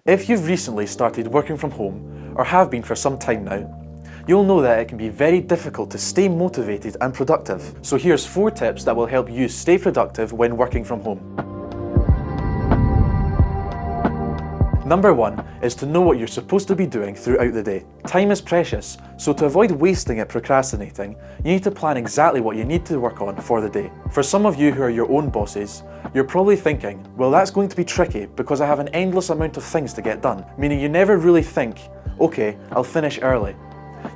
If you've recently started working from home, or have been for some time now, you'll know that it can be very difficult to stay motivated and productive. So here's 4 tips that will help you stay productive when working from home. Number 1 is to know what you're supposed to be doing throughout the day. Time is precious, so to avoid wasting it procrastinating, you need to plan exactly what you need to work on for the day. For some of you who are your own bosses, you're probably thinking, well, that's going to be tricky because I have an endless amount of things to get done, meaning you never really think, okay, I'll finish early.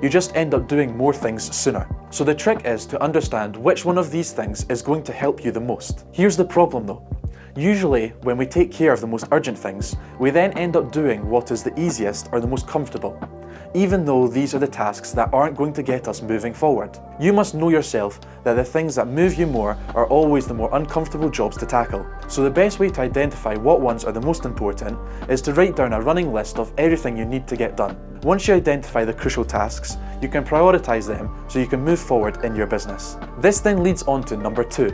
You just end up doing more things sooner. So the trick is to understand which one of these things is going to help you the most. Here's the problem though. Usually, when we take care of the most urgent things, we then end up doing what is the easiest or the most comfortable, even though these are the tasks that aren't going to get us moving forward. You must know yourself that the things that move you more are always the more uncomfortable jobs to tackle. So the best way to identify what ones are the most important is to write down a running list of everything you need to get done. Once you identify the crucial tasks, you can prioritize them so you can move forward in your business. This then leads on to number 2,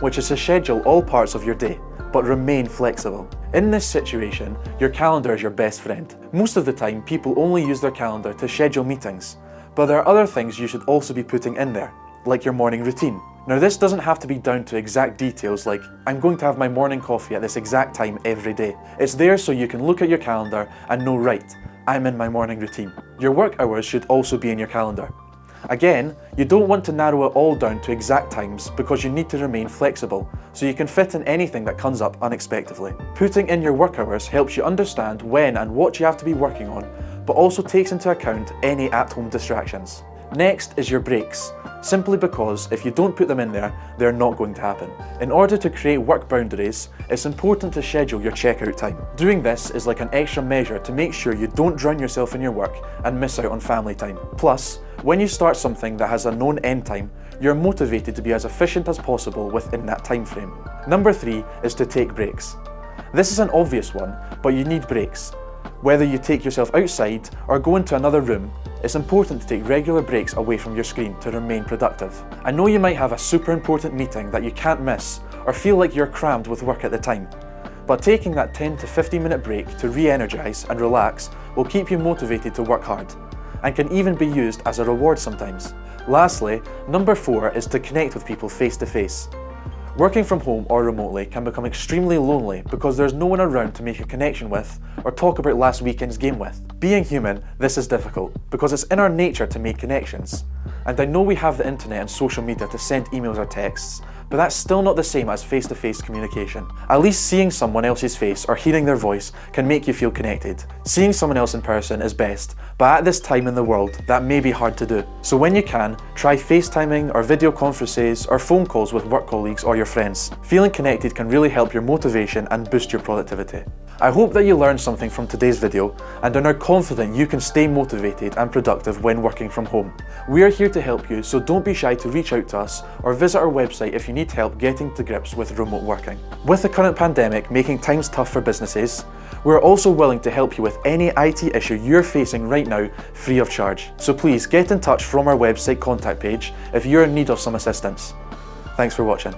which is to schedule all parts of your day, but remain flexible. In this situation, your calendar is your best friend. Most of the time, people only use their calendar to schedule meetings, but there are other things you should also be putting in there, like your morning routine. Now this doesn't have to be down to exact details like, I'm going to have my morning coffee at this exact time every day. It's there so you can look at your calendar and know, right, I'm in my morning routine. Your work hours should also be in your calendar. Again, you don't want to narrow it all down to exact times because you need to remain flexible, so you can fit in anything that comes up unexpectedly. Putting in your work hours helps you understand when and what you have to be working on, but also takes into account any at-home distractions. Next is your breaks, simply because if you don't put them in there, they're not going to happen. In order to create work boundaries, it's important to schedule your checkout time. Doing this is like an extra measure to make sure you don't drown yourself in your work and miss out on family time. Plus, when you start something that has a known end time, you're motivated to be as efficient as possible within that time frame. Number 3 is to take breaks. This is an obvious one, but you need breaks. Whether you take yourself outside or go into another room, it's important to take regular breaks away from your screen to remain productive. I know you might have a super important meeting that you can't miss or feel like you're crammed with work at the time, but taking that 10 to 15 minute break to re-energize and relax will keep you motivated to work hard, and can even be used as a reward sometimes. Lastly, number 4 is to connect with people face to face. Working from home or remotely can become extremely lonely because there's no one around to make a connection with or talk about last weekend's game with. Being human, this is difficult because it's in our nature to make connections. And I know we have the internet and social media to send emails or texts, but that's still not the same as face-to-face communication. At least seeing someone else's face or hearing their voice can make you feel connected. Seeing someone else in person is best, but at this time in the world, that may be hard to do. So when you can, try FaceTiming or video conferences or phone calls with work colleagues or your friends. Feeling connected can really help your motivation and boost your productivity. I hope that you learned something from today's video and are now confident you can stay motivated and productive when working from home. We are here to help you, so don't be shy to reach out to us or visit our website if you need help getting to grips with remote working. With the current pandemic making times tough for businesses, we're also willing to help you with any IT issue you're facing right now free of charge. So please get in touch from our website contact page if you're in need of some assistance. Thanks for watching.